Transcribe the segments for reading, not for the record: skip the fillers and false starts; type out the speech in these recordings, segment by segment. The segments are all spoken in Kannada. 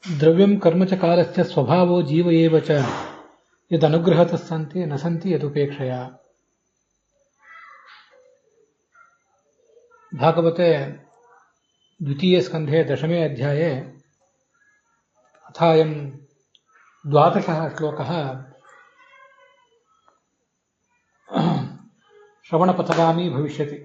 द्रव्यं कर्म च कालस्य स्वभावो जीव एव च यदनुग्रहतः सन्ति न सन्ति यदुपेक्षया। भागवते द्वितीये स्कन्धे दशमे अध्याये अथायं 12 श्लोकः श्रवणपथगामी भविष्यति।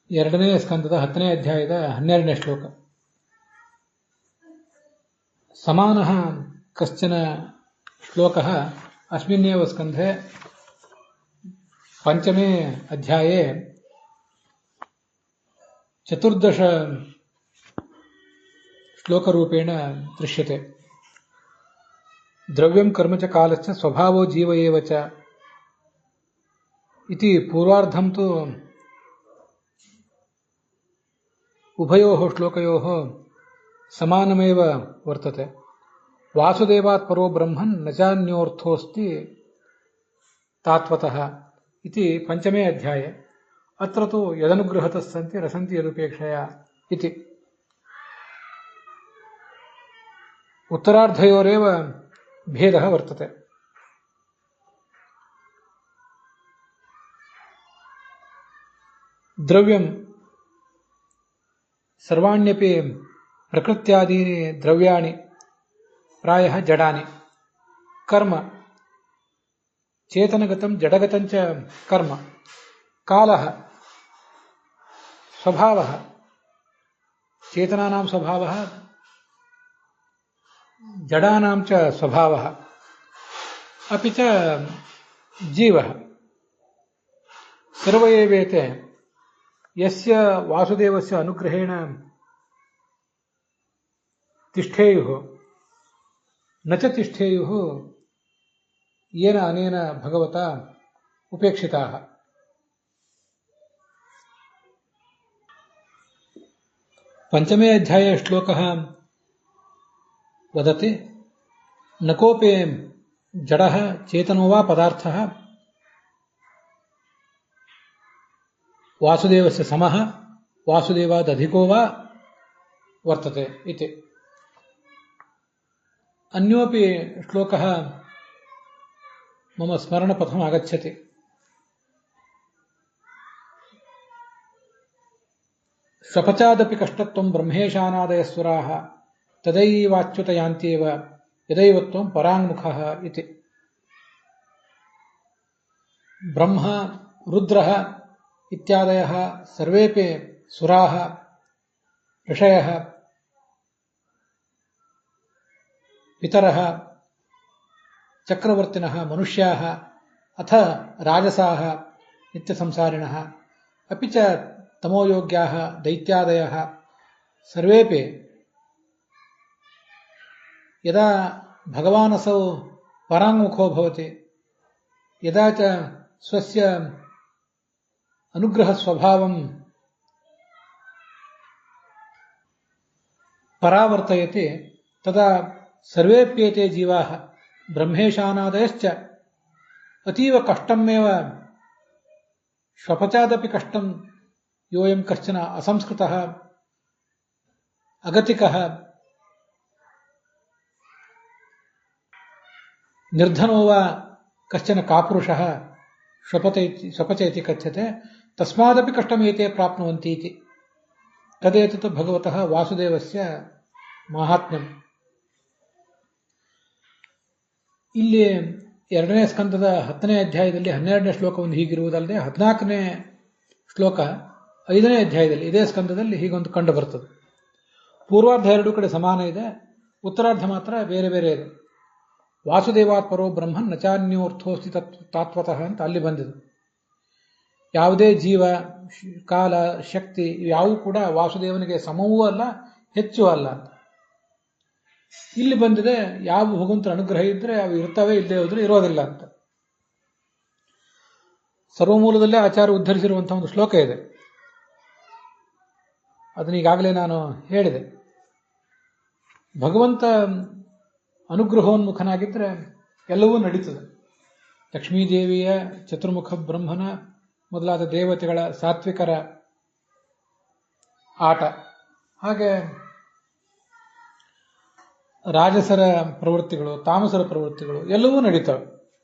ಎರಡನೇ ಸ್ಕಂದದ 10ನೇ ಅಧ್ಯಾಯದ 12ನೇ ಶ್ಲೋಕ. ಸಮಾನಃ ಕಶ್ಚನ ಶ್ಲೋಕಃ ಅಸ್ಮಿನ್ನೇವ ಸ್ಕಂಧೆ ಪಂಚಮೇ ಅಧ್ಯಾಯೇ 14 ಶ್ಲೋಕರೂಪೇಣ ದೃಶ್ಯತೆ. ದ್ರವ್ಯಂ ಕರ್ಮ ಚ ಕಾಲಶ್ಚ ಸ್ವಭಾವೋ ಜೀವ ಏವ ಚ ಇತಿ ಪೂರ್ವಾರ್ಧಂ ತು ಉಭಯೋಃ ಶ್ಲೋಕಯೋಃ ಸಮಾನಮೇವ ವರ್ತತೆ. ವಾಸುದೇವಾತ್ ಪರೋ ಬ್ರಹ್ಮನ್ ನ ಚಾನ್ಯೋರ್ಥೋಸ್ತಿ ತಾತ್ವತಃ ಇತಿ ಪಂಚಮೇ ಅಧ್ಯಾಯೇ. ಅತ್ರ ತು ಯದನುಗ್ರಹತಃ ಸಂತಿ ನ ಸಂತಿ ಯದುಪೇಕ್ಷಯಾ ಇತಿ. ಉತ್ತರಾರ್ಧಯೋರೇವ ಭೇದಃ ವರ್ತತೆ. ದ್ರವ್ಯಂ ಸರ್ವಾಣ್ಯಪಿ ಪ್ರಕೃತ್ಯಾದೀನಿ ದ್ರವ್ಯಾಣಿ ಪ್ರಾಯಃ ಜಡಾನಿ. ಕರ್ಮ ಚೇತನಗತಂ ಜಡಗತಂಚ ಕರ್ಮ. ಕಾಲಃ ಸ್ವಭಾವಃ ಚೇತನಾನಾಂ ಸ್ವಭಾವಃ ಜಡಾನಾಂ ಚ ಸ್ವಭಾವಃ ಅಪಿ ಚ ಜೀವಃ. ಸರ್ವ ಏವೇತೆ ಯಸ್ಯ ವಾಸುದೇವಸ್ಯ ಅನುಗ್ರಹೇಣ ತಿಷ್ಠೇಯುಃ ನ ಚ ತಿಷ್ಠೇಯುಃ ಯೇನ ಅನೇನ ಭಗವತಾ ಉಪೇಕ್ಷಿತಾಃ. ಪಂಚಮೇ ಅಧ್ಯಾಯ ಶ್ಲೋಕಃ ವದತಿ ನ ಕೋಪಿ ಜಡಃ ಚೇತನೋ ವಾ ಪದಾರ್ಥಃ ವಾಸುದೇವಸ್ಯ ಸಮಃ ವಾಸುದೇವಾದಧಿಕೋ ವಾ ವರ್ತತೆ ಇತಿ. ಅನ್ಯೋಪಿ ಶ್ಲೋಕಃ ಮಮ ಸ್ಮರಣಪಥಂ ಆಗಚ್ಚತಿ. ಸ್ವಪಚಾದಪಿ ಕಷ್ಟತ್ವಂ ಬ್ರಹ್ಮೇಶಾನಾದಯಸ್ವರಾಃ ತದೈವಾಚ್ಯುತ ಯಾಂತ್ಯೇವ ಯದೈವತ್ವಂ ಪರಾಂಗುಖಃ ಇತಿ. ಬ್ರಹ್ಮ ರುದ್ರಃ ಇತ್ಯಾದಯಃ ಸರ್ವೇಪಿ ಸುರಾಃ ಋಷಯಃ ಪಿತರಃ ಚಕ್ರವರ್ತಿನಃ ಮನುಷ್ಯಾಃ ಅಥ ರಾಜಸಾಃ ನಿತ್ಯಸಂಸಾರಿಣಃ ಅಪಿ ಚ ತಮೋಯೋಗ್ಯಾಃ ದೈತ್ಯಾದಯಃ ಸರ್ವೇಪಿ ಯದಾ ಭಗವಾನಸೌ ಪರಾಂಗುಖೋ ಭವತಿ ಯದಾ ಚ ಸ್ವಸ್ಯ ಅನುಗ್ರಹ ಸ್ವಭಾವಂ ಪರಾವರ್ತಯತಿ ತದಾ ಸರ್ವೇಪ್ಯೇತೆ ಜೀವಾಃ ಬ್ರಹ್ಮೇಶಾನಾದಯಶ್ಚ ಅತೀವ ಕಷ್ಟಮೇವ ಶ್ವಪಚಾದಪಿ ಕಷ್ಟಂ ಯೋಯಂ ಕಶ್ಚನ ಅಸಂಸ್ಕೃತಃ ಅಗತಿಕಃ ನಿರ್ಧನೋ ವಾ ಕಶ್ಚನ ಕಾಪುರುಷಃ ಶ್ವಪಚ ಇತಿ ಕಥ್ಯತೆ ತಸ್ಮಾದಪಿ ಕಷ್ಟಮೇತೆ ಪ್ರಾಪ್ನುವಂತಿ ಇತಿ. ತದೇತತ್ ಭಗವತಃ ವಾಸುದೇವಸ್ಯ ಮಾಹಾತ್ಮ್ಯಂ. ಇಲ್ಲಿ 2ನೇ ಸ್ಕಂದದ 10ನೇ ಅಧ್ಯಾಯದಲ್ಲಿ 12ನೇ ಶ್ಲೋಕವನ್ನು ಹೀಗಿರುವುದಲ್ಲದೆ 14ನೇ ಶ್ಲೋಕ 5ನೇ ಅಧ್ಯಾಯದಲ್ಲಿ ಇದೇ ಸ್ಕಂದದಲ್ಲಿ ಹೀಗೊಂದು ಕಂಡು ಬರ್ತದೆ. ಪೂರ್ವಾರ್ಧ ಎರಡೂ ಕಡೆ ಸಮಾನ ಇದೆ, ಉತ್ತರಾರ್ಧ ಮಾತ್ರ ಬೇರೆ ಬೇರೆ ಇದೆ. ವಾಸುದೇವಾತ್ ಪರೋ ಬ್ರಹ್ಮನ್ ನಚಾನ್ಯೋರ್ಥೋಸ್ತಿ ತಾತ್ವತಃ ಅಂತ ಅಲ್ಲಿ ಬಂದಿದೆ. ಯಾವುದೇ ಜೀವ, ಕಾಲ, ಶಕ್ತಿ ಇವ್ಯಾವೂ ಕೂಡ ವಾಸುದೇವನಿಗೆ ಸಮವೂ ಅಲ್ಲ, ಹೆಚ್ಚು ಅಲ್ಲ ಅಂತ. ಇಲ್ಲಿ ಬಂದಿದೆ ಯಾವ ಭಗವಂತನ ಅನುಗ್ರಹ ಇದ್ರೆ ಅವು ಇರ್ತವೆ, ಇಲ್ಲದೆ ಹೋದ್ರೆ ಇರೋದಿಲ್ಲ ಅಂತ. ಸರ್ವಮೂಲದಲ್ಲೇ ಆಚಾರ್ಯ ಉದ್ಧರಿಸಿರುವಂತಹ ಒಂದು ಶ್ಲೋಕ ಇದೆ. ಅದನ್ನ ಈಗಾಗಲೇ ನಾನು ಹೇಳಿದೆ. ಭಗವಂತ ಅನುಗ್ರಹೋನ್ಮುಖನಾಗಿದ್ದರೆ ಎಲ್ಲವೂ ನಡೀತದೆ. ಲಕ್ಷ್ಮೀದೇವಿಯ, ಚತುರ್ಮುಖ ಬ್ರಹ್ಮನ ಮೊದಲಾದ ದೇವತೆಗಳ, ಸಾತ್ವಿಕರ ಆಟ. ಹಾಗೆ ರಾಜಸರ ಪ್ರವೃತ್ತಿಗಳು, ತಾಮಸರ ಪ್ರವೃತ್ತಿಗಳು ಎಲ್ಲವೂ ನಡೀತವೆ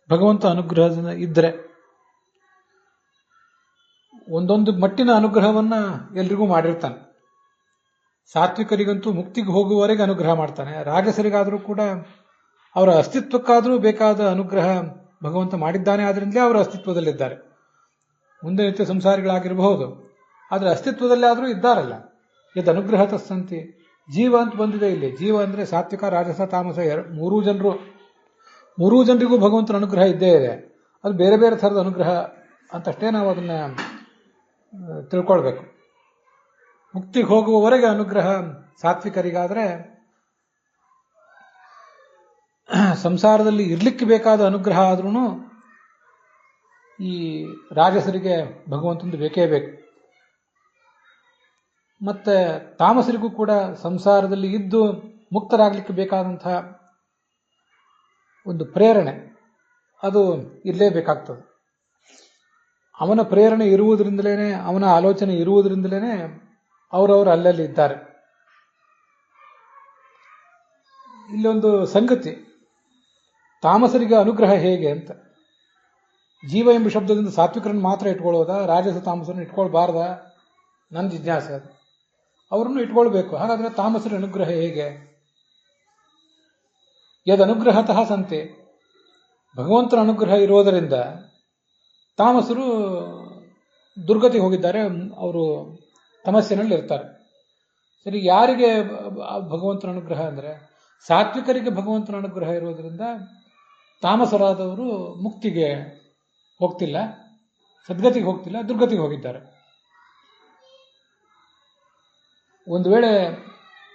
ಭಗವಂತ ಅನುಗ್ರಹದಿಂದ ಇದ್ದರೆ. ಒಂದೊಂದು ಮಟ್ಟಿನ ಅನುಗ್ರಹವನ್ನ ಎಲ್ರಿಗೂ ಮಾಡಿರ್ತಾನೆ. ಸಾತ್ವಿಕರಿಗಂತೂ ಮುಕ್ತಿಗೆ ಹೋಗುವವರೆಗೆ ಅನುಗ್ರಹ ಮಾಡ್ತಾನೆ. ರಾಜಸರಿಗಾದರೂ ಕೂಡ ಅವರ ಅಸ್ತಿತ್ವಕ್ಕಾದರೂ ಬೇಕಾದ ಅನುಗ್ರಹ ಭಗವಂತ ಮಾಡಿದ್ದಾನೆ. ಆದ್ರಿಂದಲೇ ಅವರ ಅಸ್ತಿತ್ವದಲ್ಲಿದ್ದಾರೆ. ಮುಂದೆ ನಿತ್ಯ ಸಂಸಾರಿಗಳಾಗಿರಬಹುದು, ಆದರೆ ಅಸ್ತಿತ್ವದಲ್ಲಿ ಆದರೂ ಇದ್ದಾರಲ್ಲ. ಇದು ಅನುಗ್ರಹ ತಸ್ಸಂತಿ. ಜೀವ ಅಂತ ಬಂದಿದೆ ಇಲ್ಲಿ. ಜೀವ ಅಂದ್ರೆ ಸಾತ್ವಿಕ, ರಾಜಸ, ತಾಮಸ ಮೂರೂ ಜನರಿಗೂ ಭಗವಂತನ ಅನುಗ್ರಹ ಇದ್ದೇ ಇದೆ. ಅದು ಬೇರೆ ಬೇರೆ ಥರದ ಅನುಗ್ರಹ ಅಂತಷ್ಟೇ ನಾವು ಅದನ್ನ ತಿಳ್ಕೊಳ್ಬೇಕು. ಮುಕ್ತಿಗೆ ಹೋಗುವವರೆಗೆ ಅನುಗ್ರಹ ಸಾತ್ವಿಕರಿಗಾದ್ರೆ, ಸಂಸಾರದಲ್ಲಿ ಇರ್ಲಿಕ್ಕೆ ಬೇಕಾದ ಅನುಗ್ರಹ ಆದ್ರೂ ಈ ರಾಜಸರಿಗೆ ಭಗವಂತಂದು ಬೇಕೇ ಬೇಕು. ಮತ್ತೆ ತಾಮಸರಿಗೂ ಕೂಡ ಸಂಸಾರದಲ್ಲಿ ಇದ್ದು ಮುಕ್ತರಾಗಲಿಕ್ಕೆ ಬೇಕಾದಂತಹ ಒಂದು ಪ್ರೇರಣೆ ಅದು ಇರಲೇಬೇಕಾಗ್ತದೆ. ಅವನ ಪ್ರೇರಣೆ ಇರುವುದರಿಂದಲೇ, ಅವನ ಆಲೋಚನೆ ಇರುವುದರಿಂದಲೇ ಅವರವರು ಅಲ್ಲಲ್ಲಿ ಇದ್ದಾರೆ. ಇಲ್ಲೊಂದು ಸಂಗತಿ, ತಾಮಸರಿಗೆ ಅನುಗ್ರಹ ಹೇಗೆ ಅಂತ. ಜೀವ ಎಂಬ ಶಬ್ದದಿಂದ ಸಾತ್ವಿಕರನ್ನು ಮಾತ್ರ ಇಟ್ಕೊಳ್ಳೋದ, ರಾಜಸ ತಾಮಸರನ್ನು ಇಟ್ಕೊಳ್ಬಾರ್ದ? ನನ್ನ ಜಿಜ್ಞಾಸೆ ಅದು. ಅವರನ್ನು ಇಟ್ಕೊಳ್ಬೇಕು. ಹಾಗಾದ್ರೆ ತಾಮಸರ ಅನುಗ್ರಹ ಹೇಗೆ? ಯದನುಗ್ರಹತಃ ಸಂತೆ. ಭಗವಂತನ ಅನುಗ್ರಹ ಇರೋದರಿಂದ ತಾಮಸರು ದುರ್ಗತಿಗೆ ಹೋಗಿದ್ದಾರೆ, ಅವರು ತಮಸ್ಸಿನಲ್ಲಿ ಇರ್ತಾರೆ. ಸರಿ, ಯಾರಿಗೆ ಭಗವಂತನ ಅನುಗ್ರಹ ಅಂದ್ರೆ ಸಾತ್ವಿಕರಿಗೆ ಭಗವಂತನ ಅನುಗ್ರಹ ಇರೋದ್ರಿಂದ ತಾಮಸರಾದವರು ಮುಕ್ತಿಗೆ ಹೋಗ್ತಿಲ್ಲ, ಸದ್ಗತಿಗೆ ಹೋಗ್ತಿಲ್ಲ, ದುರ್ಗತಿಗೆ ಹೋಗಿದ್ದಾರೆ. ಒಂದು ವೇಳೆ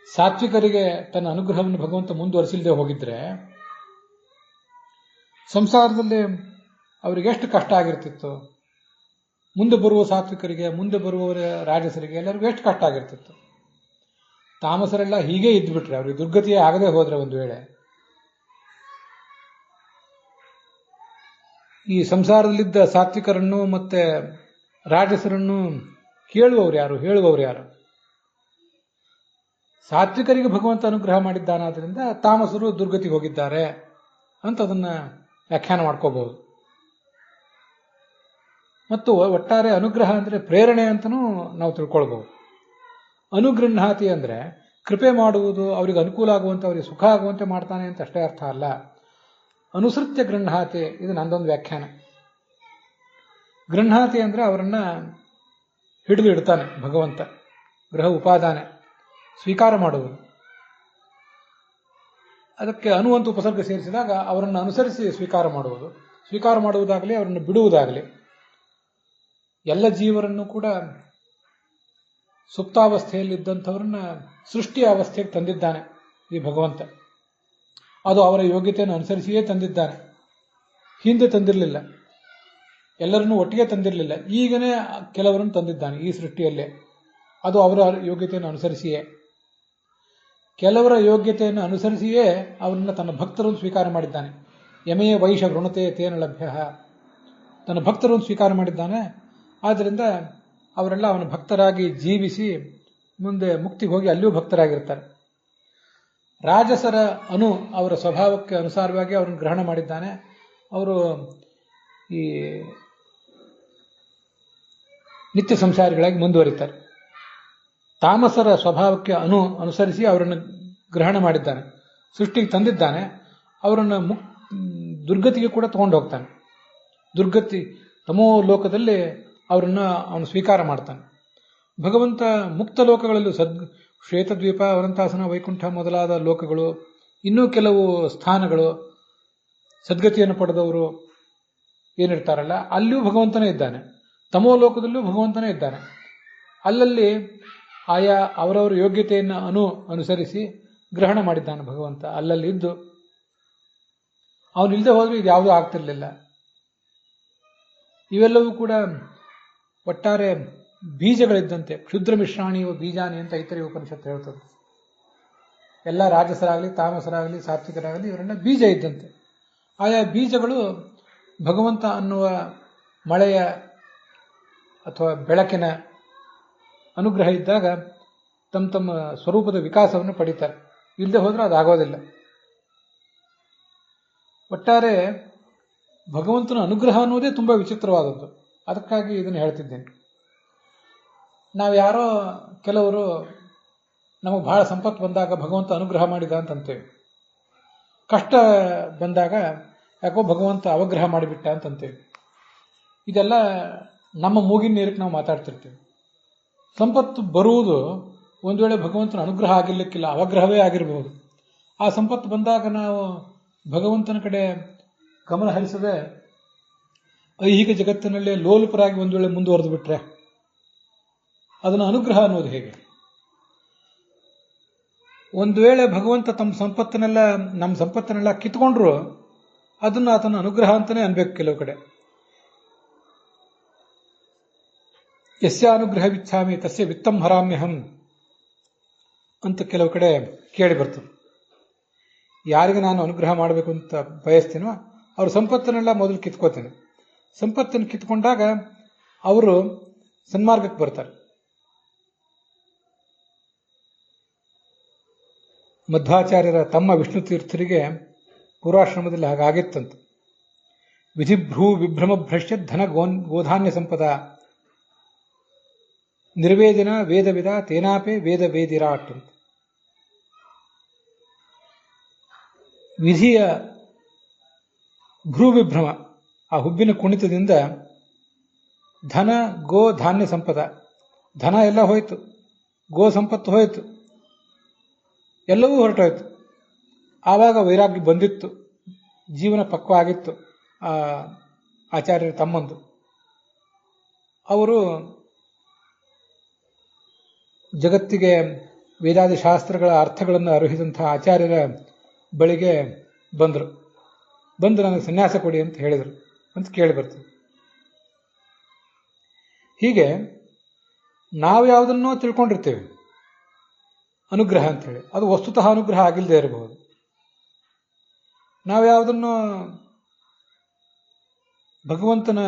ಸಾತ್ವಿಕರಿಗೆ ತನ್ನ ಅನುಗ್ರಹವನ್ನು ಭಗವಂತ ಮುಂದುವರಿಸಿಲ್ಲದೆ ಹೋಗಿದ್ರೆ ಸಂಸಾರದಲ್ಲಿ ಅವರಿಗೆ ಎಷ್ಟು ಕಷ್ಟ ಆಗಿರ್ತಿತ್ತು. ಮುಂದೆ ಬರುವ ಸಾತ್ವಿಕರಿಗೆ, ಮುಂದೆ ಬರುವವರ ರಾಜಸರಿಗೆ ಎಲ್ಲರಿಗೂ ಎಷ್ಟು ಕಷ್ಟ ಆಗಿರ್ತಿತ್ತು. ತಾಮಸರೆಲ್ಲ ಹೀಗೆ ಇದ್ಬಿಟ್ರೆ, ಅವ್ರಿಗೆ ದುರ್ಗತಿಯೇ ಆಗದೆ ಹೋದ್ರೆ, ಒಂದು ವೇಳೆ ಈ ಸಂಸಾರದಲ್ಲಿದ್ದ ಸಾತ್ವಿಕರನ್ನು ಮತ್ತೆ ರಾಜಸರನ್ನು ಕೇಳುವವರು ಯಾರು, ಹೇಳುವವರು ಯಾರು? ಸಾತ್ವಿಕರಿಗೆ ಭಗವಂತ ಅನುಗ್ರಹ ಮಾಡಿದ್ದಾನಾದ್ರಿಂದ ತಾಮಸರು ದುರ್ಗತಿಗೆ ಹೋಗಿದ್ದಾರೆ ಅಂತ ಅದನ್ನ ವ್ಯಾಖ್ಯಾನ ಮಾಡ್ಕೋಬಹುದು. ಮತ್ತು ಒಟ್ಟಾರೆ ಅನುಗ್ರಹ ಅಂದ್ರೆ ಪ್ರೇರಣೆ ಅಂತನೂ ನಾವು ತಿಳ್ಕೊಳ್ಬಹುದು. ಅನುಗೃಹಾತಿ ಅಂದ್ರೆ ಕೃಪೆ ಮಾಡುವುದು, ಅವರಿಗೆ ಅನುಕೂಲ ಆಗುವಂತೆ, ಅವರಿಗೆ ಸುಖ ಆಗುವಂತೆ ಮಾಡ್ತಾನೆ ಅಂತ ಅಷ್ಟೇ ಅರ್ಥ ಅಲ್ಲ. ಅನುಸೃತ್ಯ ಗೃಹಾತಿ, ಇದು ನಂದೊಂದು ವ್ಯಾಖ್ಯಾನ. ಗೃಹಾತಿ ಅಂದ್ರೆ ಅವರನ್ನ ಹಿಡಿದು ಇಡ್ತಾನೆ ಭಗವಂತ. ಗೃಹ ಉಪಾದಾನೆ, ಸ್ವೀಕಾರ ಮಾಡುವುದು. ಅದಕ್ಕೆ ಅನುವಂತ ಉಪಸರ್ಗ ಸೇರಿಸಿದಾಗ ಅವರನ್ನು ಅನುಸರಿಸಿ ಸ್ವೀಕಾರ ಮಾಡುವುದು. ಸ್ವೀಕಾರ ಮಾಡುವುದಾಗಲಿ ಅವರನ್ನು ಬಿಡುವುದಾಗಲಿ, ಎಲ್ಲ ಜೀವರನ್ನು ಕೂಡ ಸುಪ್ತಾವಸ್ಥೆಯಲ್ಲಿದ್ದಂಥವರನ್ನ ಸೃಷ್ಟಿಯ ಅವಸ್ಥೆಗೆ ತಂದಿದ್ದಾನೆ ಈ ಭಗವಂತ. ಅದು ಅವರ ಯೋಗ್ಯತೆಯನ್ನು ಅನುಸರಿಸಿಯೇ ತಂದಿದ್ದಾನೆ. ಹಿಂದೆ ತಂದಿರಲಿಲ್ಲ, ಎಲ್ಲರನ್ನೂ ಒಟ್ಟಿಗೆ ತಂದಿರಲಿಲ್ಲ. ಈಗನೇ ಕೆಲವರನ್ನು ತಂದಿದ್ದಾನೆ ಈ ಸೃಷ್ಟಿಯಲ್ಲೇ. ಅದು ಅವರ ಯೋಗ್ಯತೆಯನ್ನು ಅನುಸರಿಸಿಯೇ, ಕೆಲವರ ಯೋಗ್ಯತೆಯನ್ನು ಅನುಸರಿಸಿಯೇ ಅವರನ್ನು ತನ್ನ ಭಕ್ತರನ್ನು ಸ್ವೀಕಾರ ಮಾಡಿದ್ದಾನೆ. ಯಮೇ ವೈಷ ವೃಣತೆ ತೇನ ಲಭ್ಯ, ತನ್ನ ಭಕ್ತರನ್ನು ಸ್ವೀಕಾರ ಮಾಡಿದ್ದಾನೆ. ಆದ್ದರಿಂದ ಅವರೆಲ್ಲ ಅವನ ಭಕ್ತರಾಗಿ ಜೀವಿಸಿ ಮುಂದೆ ಮುಕ್ತಿಗೆ ಹೋಗಿ ಅಲ್ಲಿಯೂ ಭಕ್ತರಾಗಿರ್ತಾರೆ. ರಾಜಸರ ಅವರ ಸ್ವಭಾವಕ್ಕೆ ಅನುಸಾರವಾಗಿ ಅವರನ್ನು ಗ್ರಹಣ ಮಾಡಿದ್ದಾನೆ. ಅವರು ಈ ನಿತ್ಯ ಸಂಸಾರಿಗಳಾಗಿ ಮುಂದುವರಿತಾರೆ. ತಾಮಸರ ಸ್ವಭಾವಕ್ಕೆ ಅನುಸರಿಸಿ ಅವರನ್ನು ಗ್ರಹಣ ಮಾಡಿದ್ದಾನೆ, ಸೃಷ್ಟಿಗೆ ತಂದಿದ್ದಾನೆ. ಅವರನ್ನು ದುರ್ಗತಿಗೆ ಕೂಡ ತಗೊಂಡು ಹೋಗ್ತಾನೆ. ದುರ್ಗತಿ ತಮೋ ಲೋಕದಲ್ಲಿ ಅವನು ಸ್ವೀಕಾರ ಮಾಡ್ತಾನೆ. ಭಗವಂತ ಮುಕ್ತ ಲೋಕಗಳಲ್ಲೂ ಶ್ವೇತದ್ವೀಪ, ವರಂತಾಸನ, ವೈಕುಂಠ ಮೊದಲಾದ ಲೋಕಗಳು, ಇನ್ನೂ ಕೆಲವು ಸ್ಥಾನಗಳು, ಸದ್ಗತಿಯನ್ನು ಪಡೆದವರು ಏನಿರ್ತಾರಲ್ಲ, ಅಲ್ಲಿಯೂ ಭಗವಂತನೇ ಇದ್ದಾನೆ. ತಮೋ ಲೋಕದಲ್ಲೂ ಭಗವಂತನೇ ಇದ್ದಾನೆ. ಅಲ್ಲಲ್ಲಿ ಆಯಾ ಅವರವರ ಯೋಗ್ಯತೆಯನ್ನು ಅನುಸರಿಸಿ ಗ್ರಹಣ ಮಾಡಿದ್ದಾನೆ ಭಗವಂತ. ಅಲ್ಲಲ್ಲಿ ಇದ್ದು ಅವನಿಲ್ಲದೆ ಹೋದ್ರೆ ಇದು ಯಾವುದೂ ಆಗ್ತಿರ್ಲಿಲ್ಲ. ಇವೆಲ್ಲವೂ ಕೂಡ ಒಟ್ಟಾರೆ ಬೀಜಗಳಿದ್ದಂತೆ. ಕ್ಷುದ್ರ ಮಿಶ್ರಾಣಿಯು ಬೀಜಾನಿ ಅಂತ ಐತರೇಯ ಉಪನಿಷತ್ತು ಹೇಳ್ತದೆ. ಎಲ್ಲ ರಾಜಸರಾಗಲಿ, ತಾಮಸರಾಗಲಿ, ಸಾತ್ವಿಕರಾಗಲಿ ಇವರೆಲ್ಲ ಬೀಜ ಇದ್ದಂತೆ. ಆಯಾ ಬೀಜಗಳು ಭಗವಂತ ಅನ್ನುವ ಮಳೆಯ ಅಥವಾ ಬೆಳಕಿನ ಅನುಗ್ರಹ ಇದ್ದಾಗ ತಮ್ಮ ತಮ್ಮ ಸ್ವರೂಪದ ವಿಕಾಸವನ್ನು ಪಡೀತಾರೆ. ಇಲ್ಲದೆ ಹೋದ್ರೆ ಅದಾಗೋದಿಲ್ಲ. ಒಟ್ಟಾರೆ ಭಗವಂತನ ಅನುಗ್ರಹ ಅನ್ನೋದೇ ತುಂಬಾ ವಿಚಿತ್ರವಾದದ್ದು. ಅದಕ್ಕಾಗಿ ಇದನ್ನು ಹೇಳ್ತಿದ್ದೇನೆ. ನಾವು ಯಾರೋ ಕೆಲವರು ನಮಗೆ ಬಹಳ ಸಂಪತ್ತು ಬಂದಾಗ ಭಗವಂತ ಅನುಗ್ರಹ ಮಾಡಿದ ಅಂತಂತೇವೆ. ಕಷ್ಟ ಬಂದಾಗ ಯಾಕೋ ಭಗವಂತ ಅವಗ್ರಹ ಮಾಡಿಬಿಟ್ಟ ಅಂತಂತೇವೆ. ಇದೆಲ್ಲ ನಮ್ಮ ಮೂಗಿನ ನೀರಕ್ಕೆ ನಾವು ಮಾತಾಡ್ತಿರ್ತೇವೆ. ಸಂಪತ್ತು ಬರುವುದು ಒಂದು ವೇಳೆ ಭಗವಂತನ ಅನುಗ್ರಹ ಆಗಿರ್ಲಿಕ್ಕಿಲ್ಲ, ಅವಗ್ರಹವೇ ಆಗಿರಬಹುದು. ಆ ಸಂಪತ್ತು ಬಂದಾಗ ನಾವು ಭಗವಂತನ ಕಡೆ ಗಮನ ಹರಿಸದೆ ಐಹಿಕ ಜಗತ್ತಿನಲ್ಲೇ ಲೋಲುಪರಾಗಿ ಒಂದು ವೇಳೆ ಮುಂದುವರೆದು ಬಿಟ್ರೆ ಅದನ್ನು ಅನುಗ್ರಹ ಅನ್ನೋದು ಹೇಗೆ? ಒಂದು ವೇಳೆ ಭಗವಂತ ನಮ್ಮ ಸಂಪತ್ತನ್ನೆಲ್ಲ ಕಿತ್ಕೊಂಡ್ರು ಅದನ್ನು ಆತನ ಅನುಗ್ರಹ ಅಂತಾನೆ ಅನ್ಬೇಕು. ಕೆಲವು ಕಡೆ ಯಸ್ಯಾನುಗ್ರಹ ವಿಚ್ಛಾಮಿ ತಸ್ಯ ವಿತ್ತಂ ಹರಾಮ್ಯಹಂ ಅಂತ ಕೆಲವು ಕಡೆ ಕೇಳಿ ಬರ್ತದೆ. ಯಾರಿಗೆ ನಾನು ಅನುಗ್ರಹ ಮಾಡಬೇಕು ಅಂತ ಬಯಸ್ತೀನೋ ಅವ್ರ ಸಂಪತ್ತನ್ನೆಲ್ಲ ಮೊದಲು ಕಿತ್ಕೋತೇನೆ. ಸಂಪತ್ತನ್ನು ಕಿತ್ಕೊಂಡಾಗ ಅವರು ಸನ್ಮಾರ್ಗಕ್ಕೆ ಬರ್ತಾರೆ. ಮಧ್ವಾಚಾರ್ಯರ ತಮ್ಮ ವಿಷ್ಣು ತೀರ್ಥರಿಗೆ ಪೂರ್ವಾಶ್ರಮದಲ್ಲಿ ಹಾಗಾಗಿತ್ತಂತ. ವಿಧಿಭ್ರೂ ವಿಭ್ರಮ ಭ್ರಶ್ಯ ಧನ ಗೋಧಾನ್ಯ ಸಂಪದ ನಿರ್ವೇದಿನ ವೇದವಿದ ತೇನಾಪೆ ವೇದ ವೇದಿರಾಟ್ ಅಂತ. ವಿಧಿಯ ಭ್ರೂ ವಿಭ್ರಮ, ಆ ಹುಬ್ಬಿನ ಕುಣಿತದಿಂದ ಧನ ಗೋ ಧಾನ್ಯ ಸಂಪದ, ಧನ ಎಲ್ಲ ಹೋಯಿತು, ಗೋ ಸಂಪತ್ತು ಹೋಯಿತು, ಎಲ್ಲವೂ ಹೊರಟೋಯ್ತು. ಆವಾಗ ವೈರಾಗ್ಯ ಬಂದಿತ್ತು, ಜೀವನ ಪಕ್ವ ಆಗಿತ್ತು. ಆಚಾರ್ಯರ ತಮ್ಮಂದು ಅವರು ಜಗತ್ತಿಗೆ ವೇದಾದಿ ಶಾಸ್ತ್ರಗಳ ಅರ್ಥಗಳನ್ನು ಅರಿಹಿದಂತಹ ಆಚಾರ್ಯರ ಬಳಿಗೆ ಬಂದರು. ಬಂದು ನನಗೆ ಸನ್ಯಾಸ ಕೊಡಿ ಅಂತ ಹೇಳಿದರು ಅಂತ ಕೇಳಿ ಬರ್ತದೆ. ಹೀಗೆ ನಾವು ಯಾವುದನ್ನೋ ತಿಳ್ಕೊಂಡಿರ್ತೇವೆ ಅನುಗ್ರಹ ಅಂತ ಹೇಳಿ, ಅದು ವಸ್ತುತಃ ಅನುಗ್ರಹ ಆಗಿಲ್ಲದೆ ಇರಬಹುದು. ನಾವು ಯಾವುದನ್ನು ಭಗವಂತನ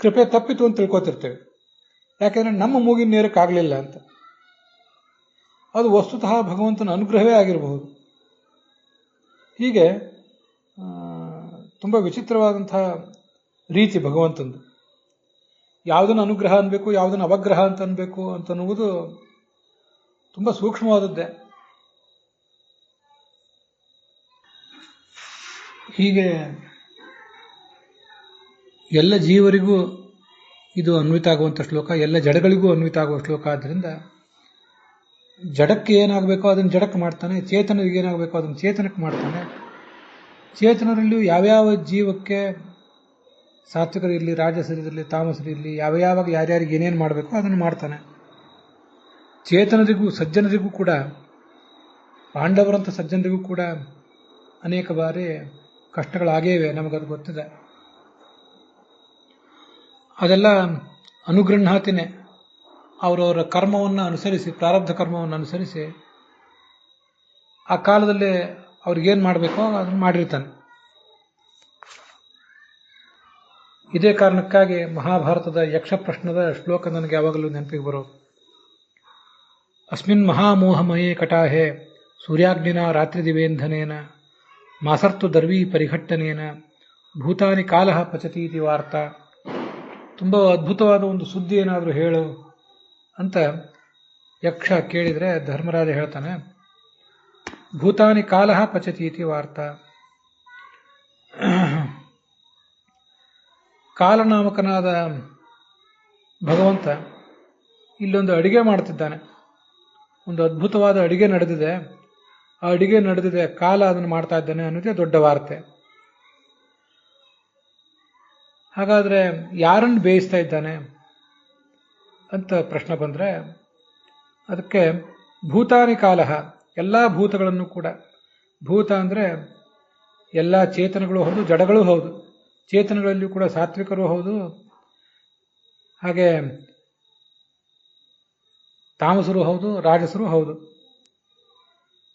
ಕೃಪೆ ತಪ್ಪಿತು ಅಂತ ತಿಳ್ಕೊತಿರ್ತೇವೆ, ಯಾಕೆಂದ್ರೆ ನಮ್ಮ ಮೂಗಿನ ನೇರಕ್ಕಾಗಲಿಲ್ಲ ಅಂತ. ಅದು ವಸ್ತುತಃ ಭಗವಂತನ ಅನುಗ್ರಹವೇ ಆಗಿರಬಹುದು. ಹೀಗೆ ತುಂಬ ವಿಚಿತ್ರವಾದಂತಹ ರೀತಿ ಭಗವಂತಂದು. ಯಾವುದನ್ನು ಅನುಗ್ರಹ ಅನ್ಬೇಕು, ಯಾವುದನ್ನು ಅವಗ್ರಹ ಅಂತ ಅನ್ಬೇಕು ಅಂತನ್ನುವುದು ತುಂಬ ಸೂಕ್ಷ್ಮವಾದದ್ದೇ. ಹೀಗೆ ಎಲ್ಲ ಜೀವರಿಗೂ ಇದು ಅನ್ವಿತ ಆಗುವಂಥ ಶ್ಲೋಕ, ಎಲ್ಲ ಜಡಗಳಿಗೂ ಅನ್ವಿತ ಆಗುವ ಶ್ಲೋಕ. ಆದ್ದರಿಂದ ಜಡಕ್ಕೆ ಏನಾಗಬೇಕೋ ಅದನ್ನು ಜಡಕ್ಕೆ ಮಾಡ್ತಾನೆ, ಚೇತನರಿಗೆ ಏನಾಗಬೇಕೋ ಅದನ್ನು ಚೇತನಕ್ಕೆ ಮಾಡ್ತಾನೆ. ಚೇತನರಲ್ಲಿಯೂ ಯಾವ್ಯಾವ ಜೀವಕ್ಕೆ ಸಾತ್ವಿಕರಿರಲಿ, ರಾಜಸರಿರಲಿ, ತಾಮಸರಿರಲಿ, ಯಾವ್ಯಾವಾಗ ಯಾರ್ಯಾರಿಗೆ ಏನೇನು ಮಾಡಬೇಕೋ ಅದನ್ನು ಮಾಡ್ತಾನೆ. ಚೇತನರಿಗೂ ಸಜ್ಜನರಿಗೂ ಕೂಡ, ಪಾಂಡವರಂಥ ಸಜ್ಜನರಿಗೂ ಕೂಡ ಅನೇಕ ಬಾರಿ ಕಷ್ಟಗಳಾಗೇ ಇವೆ, ನಮಗದು ಗೊತ್ತಿದೆ. ಅದೆಲ್ಲ ಅನುಗೃಹಾತಿನೇ. ಅವರವರ ಕರ್ಮವನ್ನು ಅನುಸರಿಸಿ, ಪ್ರಾರಬ್ಧ ಕರ್ಮವನ್ನು ಅನುಸರಿಸಿ ಆ ಕಾಲದಲ್ಲಿ ಅವ್ರಿಗೇನು ಮಾಡಬೇಕೋ ಅದನ್ನು ಮಾಡಿರ್ತಾನೆ. ಇದೇ ಕಾರಣಕ್ಕಾಗಿ ಮಹಾಭಾರತದ ಯಕ್ಷ ಪ್ರಶ್ನದ ಶ್ಲೋಕ ನನಗೆ ಯಾವಾಗಲೂ ನೆನಪಿಗೆ ಬರೋದು. ಅಸ್ಮಿನ್ ಮಹಾಮೋಹಮಯೇ ಕಟಾಹೆ ಸೂರ್ಯಾಗ್ನಿನ ರಾತ್ರಿ ದಿವೇಂಧನೇನ ಮಾಸರ್ತು ದರ್ವಿ ಪರಿಘಟ್ಟನೇನ ಭೂತಾನಿ ಕಾಲಃ ಪಚತೀತಿ ವಾರ್ತಾ. ತುಂಬ ಅದ್ಭುತವಾದ ಒಂದು ಸುದ್ದಿ ಏನಾದರೂ ಹೇಳು ಅಂತ ಯಕ್ಷ ಕೇಳಿದರೆ ಧರ್ಮರಾಜ ಹೇಳ್ತಾನೆ, ಭೂತಾನಿ ಕಾಲಃ ಪಚತೀತಿ ವಾರ್ತಾ. ಕಾಲನಾಮಕನಾದ ಭಗವಂತ ಇಲ್ಲೊಂದು ಅಡಿಗೆ ಮಾಡ್ತಿದ್ದಾನೆ. ಒಂದು ಅದ್ಭುತವಾದ ಅಡಿಗೆ ನಡೆದಿದೆ. ಆ ಅಡಿಗೆ ನಡೆದಿದೆ, ಕಾಲ ಅದನ್ನು ಮಾಡ್ತಾ ಇದ್ದಾನೆ ಅನ್ನೋದೇ ದೊಡ್ಡ ವಾರ್ತೆ. ಹಾಗಾದ್ರೆ ಯಾರನ್ನು ಬೇಯಿಸ್ತಾ ಇದ್ದಾನೆ ಅಂತ ಪ್ರಶ್ನೆ ಬಂದರೆ ಅದಕ್ಕೆ ಭೂತಾನಿ ಕಾಲಃ, ಎಲ್ಲ ಭೂತಗಳನ್ನು ಕೂಡ. ಭೂತ ಅಂದರೆ ಎಲ್ಲ ಚೇತನಗಳು ಹೌದು, ಜಡಗಳು ಹೌದು. ಚೇತನಗಳಲ್ಲಿಯೂ ಕೂಡ ಸಾತ್ವಿಕರು ಹೌದು, ಹಾಗೆ ತಾಮಸರು ಹೌದು, ರಾಜಸರು ಹೌದು.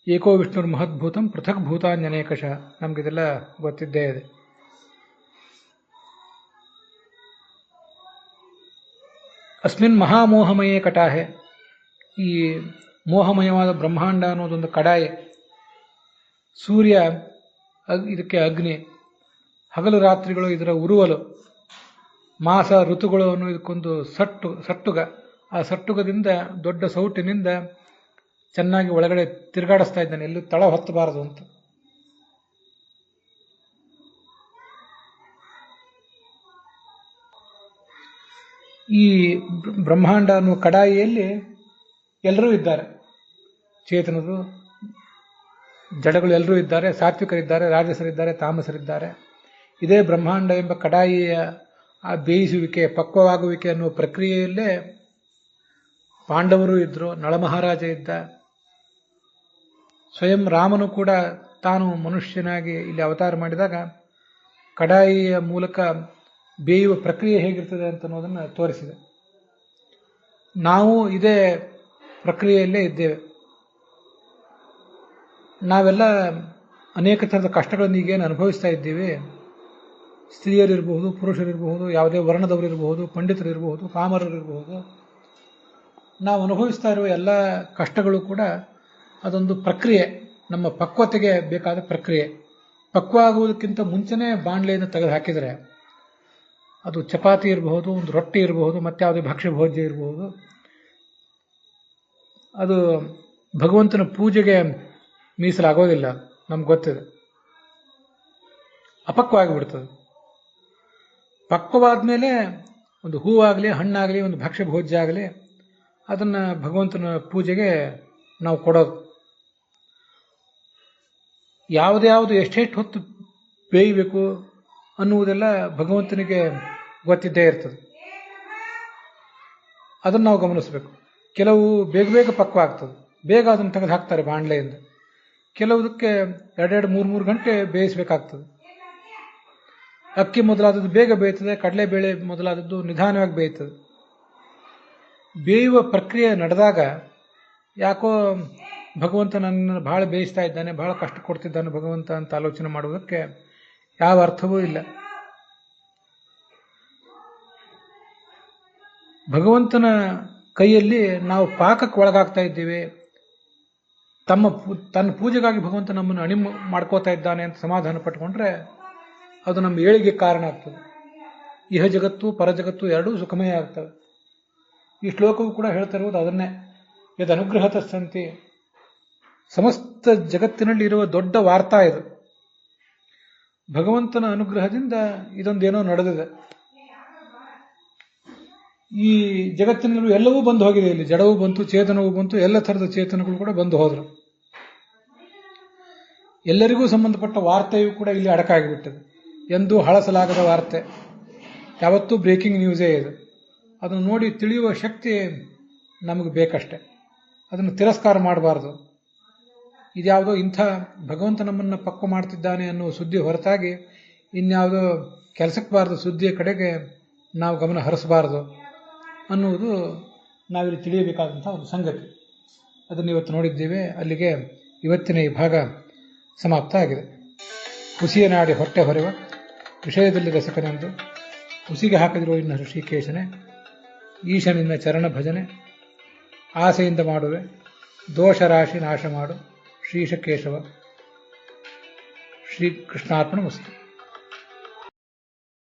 ಏಕೋ ವಿಷ್ಣುರ್ ಮಹದ್ಭೂತಂ ಪೃಥಕ್ ಭೂತಾನ್ಯನೇಕಶಃ. ನಮಗಿದೆಲ್ಲ ಗೊತ್ತಿದ್ದೇ ಇದೆ. ಅಸ್ಮಿನ್ ಮಹಾಮೋಹಮಯೇ ಕಟಾಹೆ, ಈ ಮೋಹಮಯವಾದ ಬ್ರಹ್ಮಾಂಡ ಅನ್ನೋದೊಂದು ಕಡಾಯಿ, ಸೂರ್ಯ ಇದಕ್ಕೆ ಅಗ್ನಿ, ಹಗಲು ರಾತ್ರಿಗಳು ಇದರ ಉರುವಲು, ಮಾಸ ಋತುಗಳು ಅನ್ನೋ ಇದಕ್ಕೊಂದು ಸಟ್ಟುಗ, ಆ ಸಟ್ಟುಗದಿಂದ ದೊಡ್ಡ ಸೌಟಿನಿಂದ ಚೆನ್ನಾಗಿ ಒಳಗಡೆ ತಿರುಗಾಡಿಸ್ತಾ ಇದ್ದಾನೆ, ಎಲ್ಲೂ ತಳ ಹೊತ್ತಬಾರದು ಅಂತ. ಈ ಬ್ರಹ್ಮಾಂಡ ಅನ್ನುವ ಕಡಾಯಿಯಲ್ಲಿ ಎಲ್ಲರೂ ಇದ್ದಾರೆ, ಚೇತನರು ಜಡಗಳು ಎಲ್ಲರೂ ಇದ್ದಾರೆ, ಸಾತ್ವಿಕರಿದ್ದಾರೆ, ರಾಜಸರಿದ್ದಾರೆ, ತಾಮಸರಿದ್ದಾರೆ. ಇದೇ ಬ್ರಹ್ಮಾಂಡ ಎಂಬ ಕಡಾಯಿಯ ಆ ಬೇಯಿಸುವಿಕೆ, ಪಕ್ವವಾಗುವಿಕೆ ಅನ್ನುವ ಪ್ರಕ್ರಿಯೆಯಲ್ಲೇ ಪಾಂಡವರು ಇದ್ರು, ನಳಮಹಾರಾಜ ಇದ್ದ, ಸ್ವಯಂ ರಾಮನು ಕೂಡ ತಾನು ಮನುಷ್ಯನಾಗಿ ಇಲ್ಲಿ ಅವತಾರ ಮಾಡಿದಾಗ ಕಡಾಯಿಯ ಮೂಲಕ ಬೇಯುವ ಪ್ರಕ್ರಿಯೆ ಹೇಗಿರ್ತದೆ ಅಂತ ಅನ್ನೋದನ್ನು ತೋರಿಸಿದೆ. ನಾವು ಇದೇ ಪ್ರಕ್ರಿಯೆಯಲ್ಲೇ ಇದ್ದೇವೆ. ನಾವೆಲ್ಲ ಅನೇಕ ಥರದ ಕಷ್ಟಗಳನ್ನು ಈಗೇನು ಅನುಭವಿಸ್ತಾ ಇದ್ದೀವಿ, ಸ್ತ್ರೀಯರಿರಬಹುದು, ಪುರುಷರಿರಬಹುದು, ಯಾವುದೇ ವರ್ಣದವರಿರಬಹುದು, ಪಂಡಿತರಿರಬಹುದು, ಪಾಮರರಿರಬಹುದು, ನಾವು ಅನುಭವಿಸ್ತಾ ಇರುವ ಎಲ್ಲ ಕಷ್ಟಗಳು ಕೂಡ ಅದೊಂದು ಪ್ರಕ್ರಿಯೆ, ನಮ್ಮ ಪಕ್ವತೆಗೆ ಬೇಕಾದ ಪ್ರಕ್ರಿಯೆ. ಪಕ್ವ ಆಗುವುದಕ್ಕಿಂತ ಮುಂಚೆನೇ ಬಾಣಲೆಯನ್ನು ತೆಗೆದು ಹಾಕಿದರೆ ಅದು ಚಪಾತಿ ಇರಬಹುದು, ಒಂದು ರೊಟ್ಟಿ ಇರಬಹುದು, ಮತ್ತೆ ಯಾವುದೇ ಭಕ್ಷ್ಯ ಭೋಜ್ಯ ಇರಬಹುದು, ಅದು ಭಗವಂತನ ಪೂಜೆಗೆ ಮೀಸಲಾಗೋದಿಲ್ಲ, ನಮ್ಗೆ ಗೊತ್ತಿದೆ, ಅಪಕ್ವವಾಗಿಬಿಡ್ತದೆ. ಪಕ್ವವಾದ ಮೇಲೆ ಒಂದು ಹೂವಾಗಲಿ, ಹಣ್ಣಾಗಲಿ, ಒಂದು ಭಕ್ಷ್ಯ ಭೋಜ್ಯ ಆಗಲಿ, ಅದನ್ನು ಭಗವಂತನ ಪೂಜೆಗೆ ನಾವು ಕೊಡೋದು. ಯಾವುದ್ಯಾವುದು ಎಷ್ಟೆಷ್ಟು ಹೊತ್ತು ಬೇಯಬೇಕು ಅನ್ನುವುದೆಲ್ಲ ಭಗವಂತನಿಗೆ ಗೊತ್ತಿದ್ದೇ ಇರ್ತದೆ. ಅದನ್ನು ನಾವು ಗಮನಿಸಬೇಕು. ಕೆಲವು ಬೇಗ ಬೇಗ ಪಕ್ವ ಆಗ್ತದೆ, ಬೇಗ ಅದನ್ನು ತೆಗೆದು ಹಾಕ್ತಾರೆ ಬಾಣಲೆಯಿಂದ. ಕೆಲವುದಕ್ಕೆ 2-3 ಗಂಟೆ ಬೇಯಿಸಬೇಕಾಗ್ತದೆ. ಅಕ್ಕಿ ಮೊದಲಾದದ್ದು ಬೇಗ ಬೇಯ್ತದೆ, ಕಡಲೆಬೇಳೆ ಮೊದಲಾದದ್ದು ನಿಧಾನವಾಗಿ ಬೇಯ್ತದೆ. ಬೇಯುವ ಪ್ರಕ್ರಿಯೆ ನಡೆದಾಗ ಯಾಕೋ ಭಗವಂತ ನನ್ನನ್ನು ಬಹಳ ಬೇಯಿಸ್ತಾ ಇದ್ದಾನೆ, ಬಹಳ ಕಷ್ಟ ಕೊಡ್ತಿದ್ದಾನೆ ಭಗವಂತ ಅಂತ ಆಲೋಚನೆ ಮಾಡುವುದಕ್ಕೆ ಯಾವ ಅರ್ಥವೂ ಇಲ್ಲ. ಭಗವಂತನ ಕೈಯಲ್ಲಿ ನಾವು ಪಾಕಕ್ಕೆ ಒಳಗಾಗ್ತಾ ಇದ್ದೀವಿ, ತನ್ನ ಪೂಜೆಗಾಗಿ ಭಗವಂತ ನಮ್ಮನ್ನು ಅಣಿ ಮಾಡ್ಕೋತಾ ಇದ್ದಾನೆ ಅಂತ ಸಮಾಧಾನ ಪಟ್ಟುಕೊಂಡ್ರೆ ಅದು ನಮ್ಮ ಏಳಿಗೆ ಕಾರಣ ಆಗ್ತದೆ. ಇಹ ಜಗತ್ತು ಪರಜಗತ್ತು ಎರಡೂ ಸುಖಮಯ ಆಗ್ತವೆ. ಈ ಶ್ಲೋಕವು ಕೂಡ ಹೇಳ್ತಾ ಇರುವುದು ಅದನ್ನೇ. ಯದ್ ಅನುಗ್ರಹತ ಸಂತಿ, ಸಮಸ್ತ ಜಗತ್ತಿನಲ್ಲಿ ಇರುವ ದೊಡ್ಡ ವಾರ್ತಾ ಇದು. ಭಗವಂತನ ಅನುಗ್ರಹದಿಂದ ಇದೊಂದೇನೋ ನಡೆದಿದೆ. ಈ ಜಗತ್ತಿನಲ್ಲೂ ಎಲ್ಲವೂ ಬಂದು ಹೋಗಿದೆ. ಇಲ್ಲಿ ಜಡವೂ ಬಂತು, ಚೇತನವೂ ಬಂತು, ಎಲ್ಲ ಥರದ ಚೇತನಗಳು ಕೂಡ ಬಂದು ಹೋದ್ರು. ಎಲ್ಲರಿಗೂ ಸಂಬಂಧಪಟ್ಟ ವಾರ್ತೆಯೂ ಕೂಡ ಇಲ್ಲಿ ಅಡಕಾಗಿಬಿಟ್ಟது. ಎಂದೂ ಹಳಸಲಾಗದ ವಾರ್ತೆ, ಯಾವತ್ತೂ ಬ್ರೇಕಿಂಗ್ ನ್ಯೂಸೇ ಇದು. ಅದನ್ನು ನೋಡಿ ತಿಳಿಯುವ ಶಕ್ತಿ ನಮಗೆ ಬೇಕಷ್ಟೆ, ಅದನ್ನು ತಿರಸ್ಕಾರ ಮಾಡಬಾರ್ದು. ಇದ್ಯಾವುದೋ ಇಂಥ ಭಗವಂತ ನಮ್ಮನ್ನು ಪಕ್ವ ಮಾಡ್ತಿದ್ದಾನೆ ಅನ್ನೋ ಸುದ್ದಿ ಹೊರತಾಗಿ ಇನ್ಯಾವುದೋ ಕೆಲಸಕ್ಕೆ ಬಾರದು ಸುದ್ದಿಯ ಕಡೆಗೆ ನಾವು ಗಮನ ಹರಿಸಬಾರದು ಅನ್ನುವುದು ನಾವಿಲ್ಲಿ ತಿಳಿಯಬೇಕಾದಂಥ ಒಂದು ಸಂಗತಿ. ಅದನ್ನು ಇವತ್ತು ನೋಡಿದ್ದೇವೆ. ಅಲ್ಲಿಗೆ ಇವತ್ತಿನ ಈ ಭಾಗ ಸಮಾಪ್ತ ಆಗಿದೆ. ಹುಸಿಯ ನಾಡಿ ಹೊಟ್ಟೆ ಹೊರೆವ ವಿಷಯದಲ್ಲಿ ರಸಕನೆಂದು ಹುಸಿಗೆ ಹಾಕದಿರುವ ಇನ್ನ ಋಷಿಕೇಶನೆ, ಈಶನಿನ್ನ ಚರಣ ಭಜನೆ ಆಸೆಯಿಂದ ಮಾಡುವೆ, ದೋಷ ರಾಶಿ ನಾಶ ಮಾಡು ಶ್ರೀಶ ಕೇಶವ. ಶ್ರೀಕೃಷ್ಣಾರ್ಪಣ ವಸ್ತು.